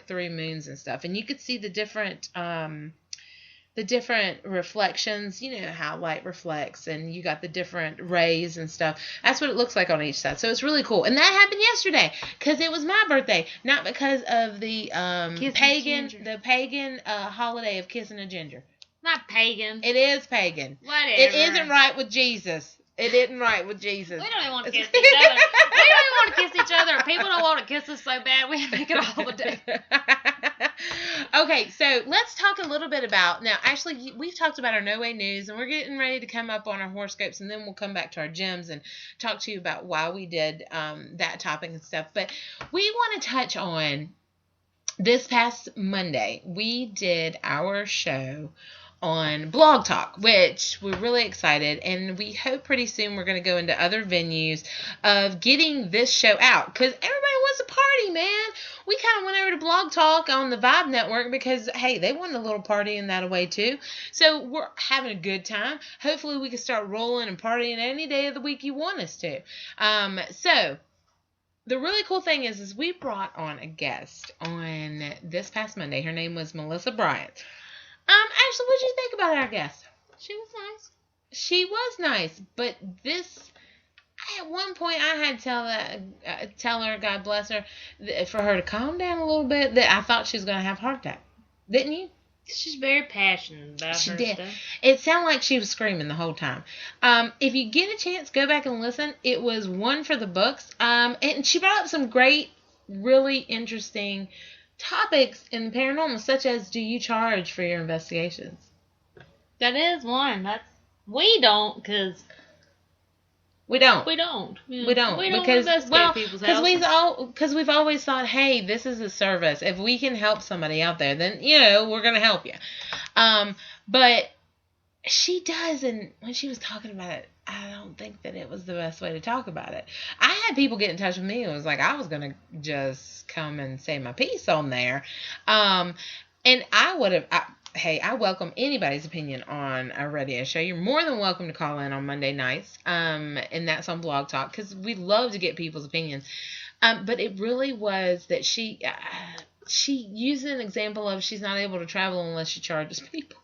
like 3 moons and stuff, and you could see the different reflections, you know how light reflects, and you got the different rays and stuff. That's what it looks like on each side. So it's really cool. And that happened yesterday because it was my birthday, not because of the pagan holiday of kissing a ginger. Not pagan. It is pagan. Whatever. It isn't right with Jesus. It isn't right with Jesus. We don't even want to kiss each other. We don't even want to kiss each other. People don't want to kiss us so bad. We make it all the day. Okay, so let's talk a little bit about, now actually we've talked about our No Way News, and we're getting ready to come up on our horoscopes, and then we'll come back to our gems and talk to you about why we did that topic and stuff. But we want to touch on this past Monday, we did our show on Blog Talk, which we're really excited, and we hope pretty soon we're going to go into other venues of getting this show out, because everybody wants a party, man. We kind of went over to Blog Talk on the Vibe Network because, hey, they want a little party in that way too. So we're having a good time. Hopefully we can start rolling and partying any day of the week you want us to. So the really cool thing is we brought on a guest on this past Monday. Her name was Melissa Bryant. Ashley, what did you think about our guest? She was nice. She was nice, but at one point I had to tell her, God bless her, for her to calm down a little bit, that I thought she was going to have a heart attack. Didn't you? She's very passionate about her stuff. It sounded like she was screaming the whole time. If you get a chance, go back and listen. It was one for the books. And she brought up some great, really interesting topics in the paranormal, such as, do you charge for your investigations? That is one. We don't, because we don't because investigate people's houses. Because we've always thought, hey, this is a service. If we can help somebody out there, then we're gonna help you. But she does, and when she was talking about it, I don't think that it was the best way to talk about it. I had people get in touch with me. It was like I was going to just come and say my piece on there. And I would have, I welcome anybody's opinion on a radio show. You're more than welcome to call in on Monday nights. And that's on Blog Talk, because we love to get people's opinions. But it really was that she used an example of she's not able to travel unless she charges people.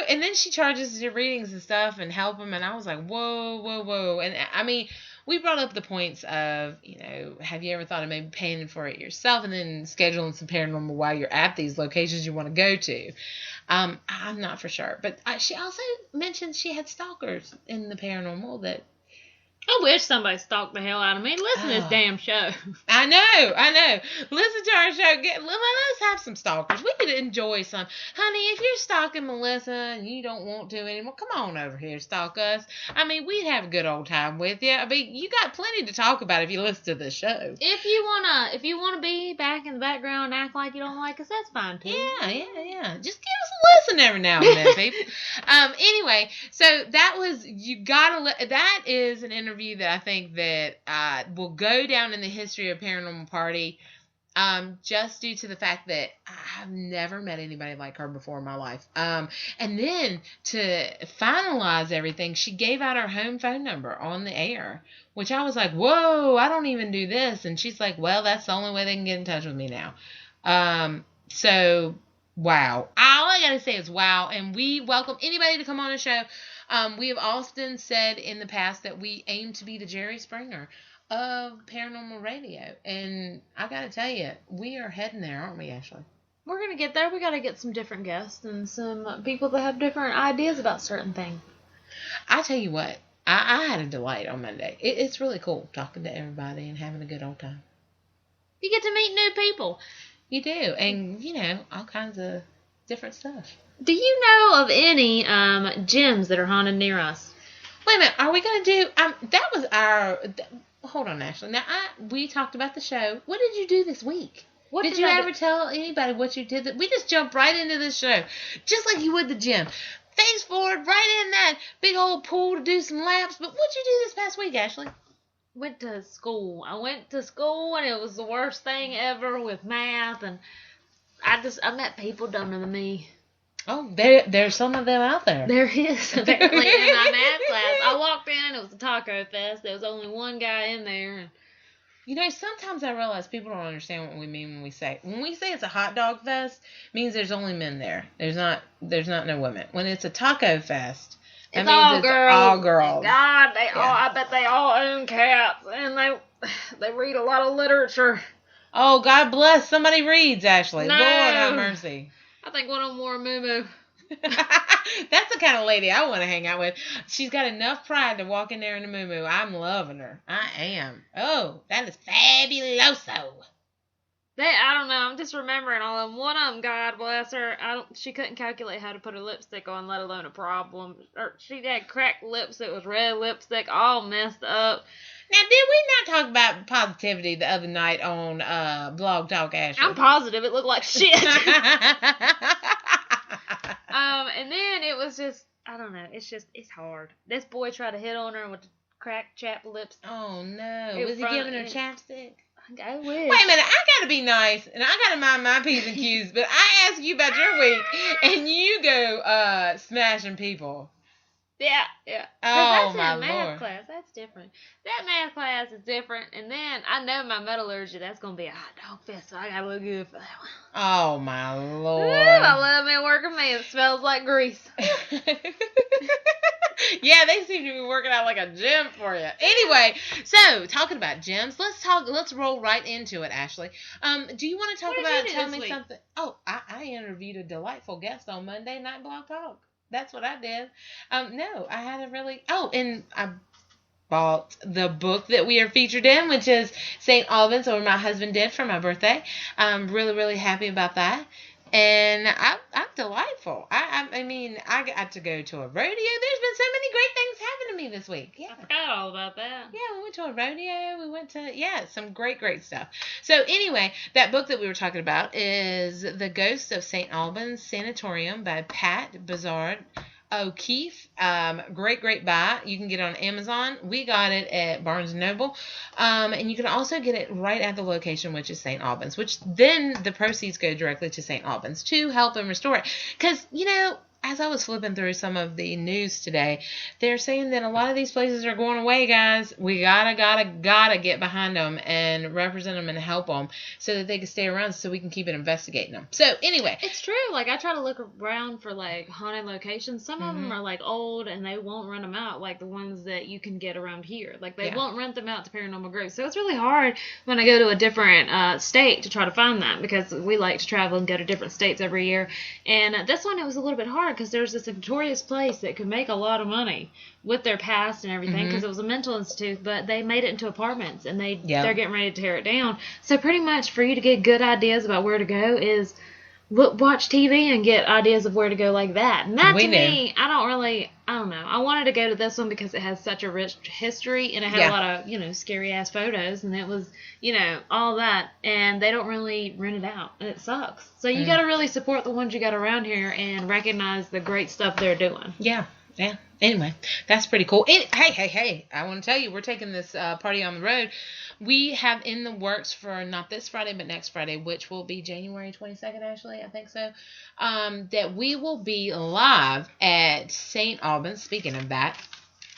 And then she charges your readings and stuff and help them, and I was like, whoa. And I mean, we brought up the points of, have you ever thought of maybe paying for it yourself and then scheduling some paranormal while you're at these locations you want to go to? I'm not for sure. But she also mentioned she had stalkers in the paranormal that... I wish somebody stalked the hell out of me. Listen to this damn show. I know. Listen to our show. Let's have some stalkers. We could enjoy some. Honey, if you're stalking Melissa and you don't want to anymore, come on over here, stalk us. I mean, we'd have a good old time with you. I mean, you got plenty to talk about if you listen to this show. If you wanna be back in the background and act like you don't like us, that's fine too. Yeah. Just give us a listen every now and then, people. Anyway, so that is an interview that I think that will go down in the history of Paranormal Party, just due to the fact that I've never met anybody like her before in my life. And then to finalize everything, she gave out her home phone number on the air, which I was like, whoa, I don't even do this. And she's like, well, that's the only way they can get in touch with me now. So, wow. All I gotta say is wow. And we welcome anybody to come on the show. We have often said in the past that we aim to be the Jerry Springer of paranormal radio. And I got to tell you, we are heading there, aren't we, Ashley? We're going to get there. We got to get some different guests and some people that have different ideas about certain things. I tell you what, I had a delight on Monday. It's really cool talking to everybody and having a good old time. You get to meet new people. You do. And, all kinds of different stuff. Do you know of any gyms that are haunted near us? Wait a minute. Are we going to do... that was our... hold on, Ashley. Now, we talked about the show. What did you do this week? Did you ever tell anybody what you did? We just jumped right into this show, just like you would the gym. Face forward, right in that big old pool to do some laps. But what'd you do this past week, Ashley? Went to school. I went to school, and it was the worst thing ever with math. And I met people dumber than me. Oh, there's some of them out there. There is, apparently, in my math class. I walked in, and it was a taco fest. There was only one guy in there. And You know, sometimes I realize people don't understand what we mean when we say it's a hot dog fest, means there's only men there. There's not no women. When it's a taco fest, that It's means all it's girls. all girls. God, Yeah. I bet they all own cats, and they read a lot of literature. Oh, God bless. Somebody reads, Ashley. No. Lord have mercy. I think one of them wore a moo. That's the kind of lady I want to hang out with. She's got enough pride to walk in there in a moo. I'm loving her. I am. Oh, that is fabuloso. I don't know. I'm just remembering all of them. One of them, God bless her, she couldn't calculate how to put a lipstick on, let alone a problem. Or she had cracked lips. It was red lipstick, all messed up. Now, did we not talk about positivity the other night on Blog Talk, Ashley? I'm positive it looked like shit. And then it was just, I don't know. It's hard. This boy tried to hit on her with cracked chapped lips. Oh, no. Was he giving her chapstick? I wish. Wait a minute, I gotta be nice, and I gotta mind my P's and Q's, but I ask you about your week, and you go, smashing people. Yeah. Oh, that's my in math Lord. class. That's different. That math class is different, and then I know my metallurgy, that's gonna be a hot dog fest, so I gotta look good for that one. Oh, my Lord. Ooh, I love me working me. It smells like grease. Yeah, they seem to be working out like a gym for you. Anyway, so talking about gyms, let's roll right into it, Ashley. Do you want to talk What did about you do tell this me week? something? Oh, I interviewed a delightful guest on Monday Night Blog Talk. That's what I did. No, I had a really and I bought the book that we are featured in, which is St. Albans, or my husband did for my birthday. I'm really, really happy about that. And I'm delightful. I mean, I got to go to a rodeo. There's been so many great things happen to me this week. Yeah. I forgot all about that. Yeah, we went to a rodeo. We went to, some great, great stuff. So anyway, that book that we were talking about is The Ghosts of St. Albans Sanatorium by Pat Bazard O'Keefe. Great, great buy. You can get it on Amazon. We got it at Barnes & Noble. And you can also get it right at the location, which is St. Albans, which then the proceeds go directly to St. Albans to help and restore it. Because, as I was flipping through some of the news today, they're saying that a lot of these places are going away, guys. We gotta get behind them and represent them and help them so that they can stay around so we can keep investigating them. So anyway. It's true. Like, I try to look around for, like, haunted locations. Some of them are, like, old, and they won't rent them out, like the ones that you can get around here. Like, they won't rent them out to Paranormal Groups. So it's really hard when I go to a different state to try to find them, because we like to travel and go to different states every year. And this one, it was a little bit hard, because there's this notorious place that could make a lot of money with their past and everything, because it was a mental institute, but they made it into apartments, and they're getting ready to tear it down. So pretty much for you to get good ideas about where to go is watch TV and get ideas of where to go like that. And that, to me, I don't know. I wanted to go to this one because it has such a rich history, and it had a lot of, scary ass photos, and it was, all that, and they don't really rent it out, and it sucks. So you got to really support the ones you got around here and recognize the great stuff they're doing. Yeah. Anyway, that's pretty cool. Hey, I want to tell you, we're taking this party on the road. We have in the works for not this Friday, but next Friday, which will be January 22nd, actually, I think so, that we will be live at St. Albans. Speaking of that,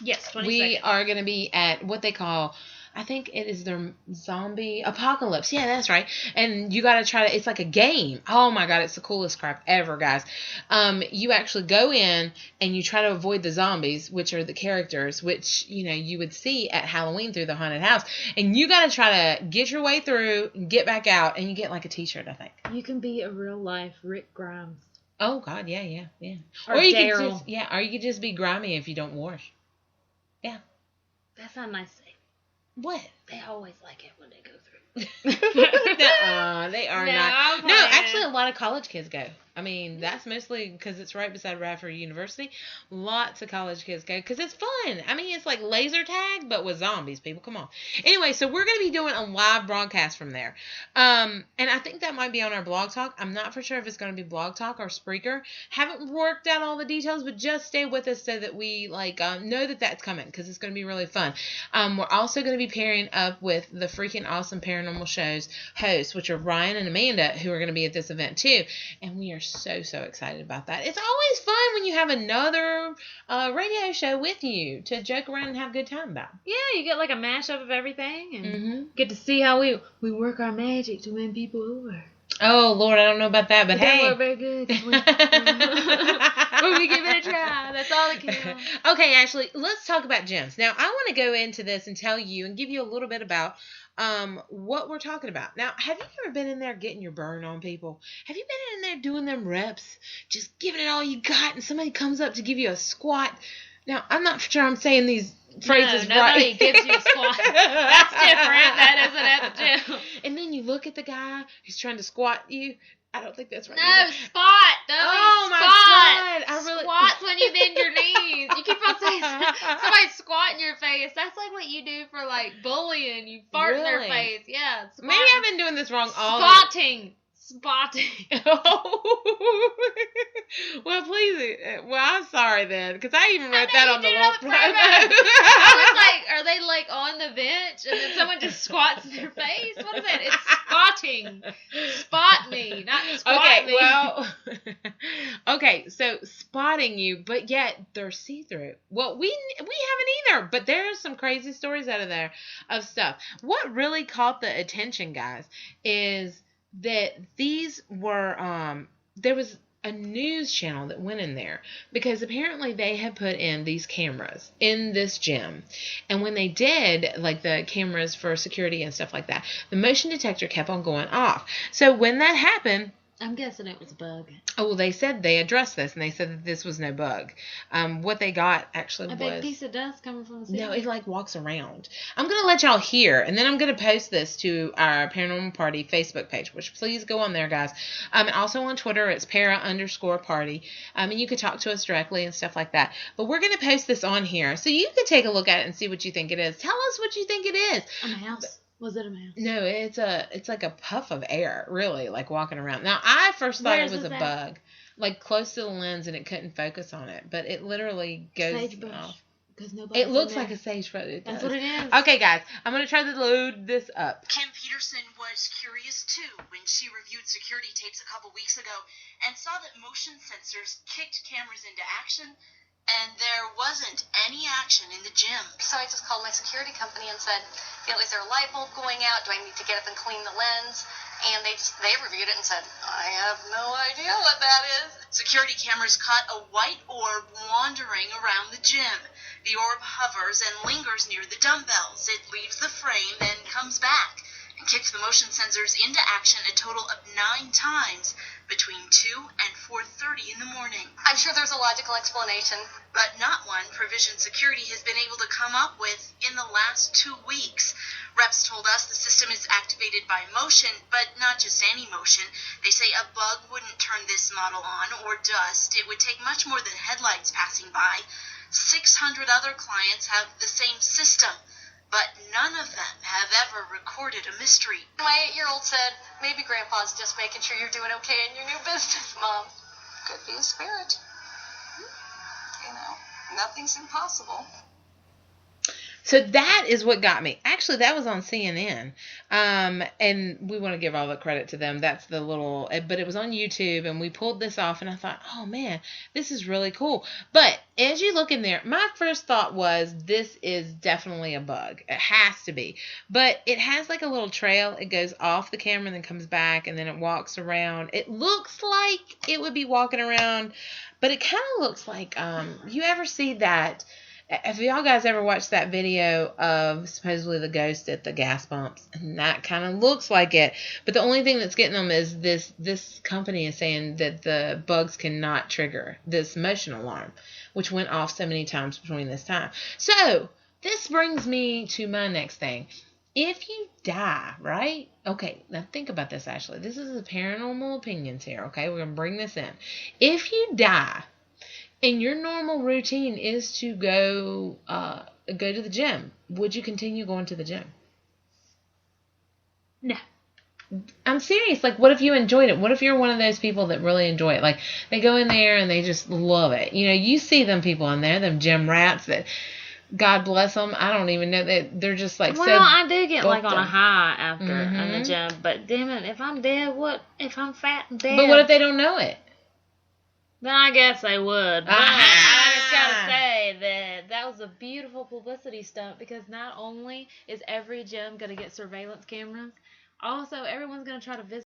yes, 22nd. We are going to be at what they call, I think it is their zombie apocalypse. Yeah, that's right. And you got to try to, it's like a game. Oh my God, it's the coolest crap ever, guys. You actually go in and you try to avoid the zombies, which are the characters, which, you would see at Halloween through the haunted house. And you got to try to get your way through, get back out, and you get like a t-shirt, I think. You can be a real life Rick Grimes. Oh God, yeah. Or you Daryl. or you could just be grimy if you don't wash. Yeah. That's not nice to say. What? They always like it when they go through. They are not. No, actually, a lot of college kids go. I mean, that's mostly because it's right beside Radford University. Lots of college kids go because it's fun. I mean, it's like laser tag, but with zombies, people. Come on. Anyway, so we're going to be doing a live broadcast from there. And I think that might be on our Blog Talk. I'm not for sure if it's going to be Blog Talk or Spreaker. Haven't worked out all the details, but just stay with us so that we know that that's coming, because it's going to be really fun. We're also going to be pairing up with the freaking awesome Paranormal Shows hosts, which are Ryan and Amanda, who are going to be at this event too, and we are so excited about that. It's always fun when you have another radio show with you to joke around and have a good time about. Yeah, you get like a mashup of everything, and get to see how we work our magic to win people over. Oh Lord, I don't know about that, but hey, don't work very good. But we give it a try. That's all that counts. Okay, Ashley, let's talk about gyms. Now, I want to go into this and tell you and give you a little bit about what we're talking about. Now, have you ever been in there getting your burn on people? Have you been in there doing them reps, just giving it all you got, and somebody comes up to give you a squat? Now, I'm not sure I'm saying these phrases no, nobody right. gives you a squat. That's different. That isn't at the gym. And then you look at the guy who's trying to squat you. I don't think that's right. No, either. spot. Oh my God. I really... Squats when you bend your knees. You keep on saying somebody squat in your face. That's like what you do for like bullying. You fart in their face. Yeah. Squat. Maybe I've been doing this wrong all Spotting. Well, please. Well, I'm sorry then, because I even wrote that on the wall. I was like, are they like on the bench and then someone just squats in their face? What is that? It's spotting. Spot me, not squat me. Well, okay, so spotting you, but yet they're see-through. Well, we haven't either, but there's some crazy stories out of there of stuff. What really caught the attention, guys, is that these were there was a news channel that went in there because apparently they had put in these cameras in this gym, and when they did, like the cameras for security and stuff like that, the motion detector kept on going off. So when that happened, I'm guessing it was a bug. Oh, well, they said they addressed this, and they said that this was no bug. What they got actually was... a big piece of dust coming from the ceiling? No, it like walks around. I'm going to let y'all hear, and then I'm going to post this to our Paranormal Party Facebook page, which please go on there, guys. And also on Twitter, it's para_party. And you could talk to us directly and stuff like that. But we're going to post this on here, so you can take a look at it and see what you think it is. Tell us what you think it is. A mouse. Was it a mouse? No, it's like a puff of air, really, like walking around. Now, I first thought it was a bug, like close to the lens, and it couldn't focus on it, but it literally goes off. It looks like a sagebrush. That's what it is. Okay, guys, I'm going to try to load this up. Kim Peterson was curious, too, when she reviewed security tapes a couple weeks ago and saw that motion sensors kicked cameras into action, and there wasn't any action in the gym. So I just called my security company and said, is there a light bulb going out? Do I need to get up and clean the lens? And they reviewed it and said, I have no idea what that is. Security cameras caught a white orb wandering around the gym. The orb hovers and lingers near the dumbbells. It leaves the frame and comes back and kicks the motion sensors into action a total of 9 times between 2 and 4:30 in the morning. I'm sure there's a logical explanation, but not one Provision Security has been able to come up with in the last 2 weeks. Reps told us the system is activated by motion, but not just any motion. They say a bug wouldn't turn this model on, or dust. It would take much more than headlights passing by. 600 other clients have the same system, but none of them have ever recorded a mystery. My 8-year-old said, maybe Grandpa's just making sure you're doing okay in your new business, Mom. Could be a spirit. Nothing's impossible. So that is what got me. Actually, that was on CNN. And we want to give all the credit to them. That's the little, but it was on YouTube, and we pulled this off, and I thought, oh man, this is really cool. But as you look in there, my first thought was, this is definitely a bug. It has to be. But it has like a little trail. It goes off the camera and then comes back, and then it walks around. It looks like it would be walking around, but it kind of looks like, you ever see that? Have y'all guys ever watched that video of supposedly the ghost at the gas pumps? And that kind of looks like it. But the only thing that's getting them is this company is saying that the bugs cannot trigger this motion alarm, which went off so many times between this time. So this brings me to my next thing. If you die, right? Okay, now think about this, Ashley. This is the paranormal opinions here, okay? We're going to bring this in. If you die, and your normal routine is to go to the gym, would you continue going to the gym? No. I'm serious. Like, what if you enjoyed it? What if you're one of those people that really enjoy it? Like, they go in there and they just love it. You know, you see them people in there, them gym rats that God bless them. I don't even know that they're just like well, so. I do get like on a up. high after in the gym, but damn it, if I'm dead, what? If I'm fat and dead? But what if they don't know it? Then I guess they would. But I just gotta say that was a beautiful publicity stunt because not only is every gym gonna get surveillance cameras, also everyone's gonna try to visit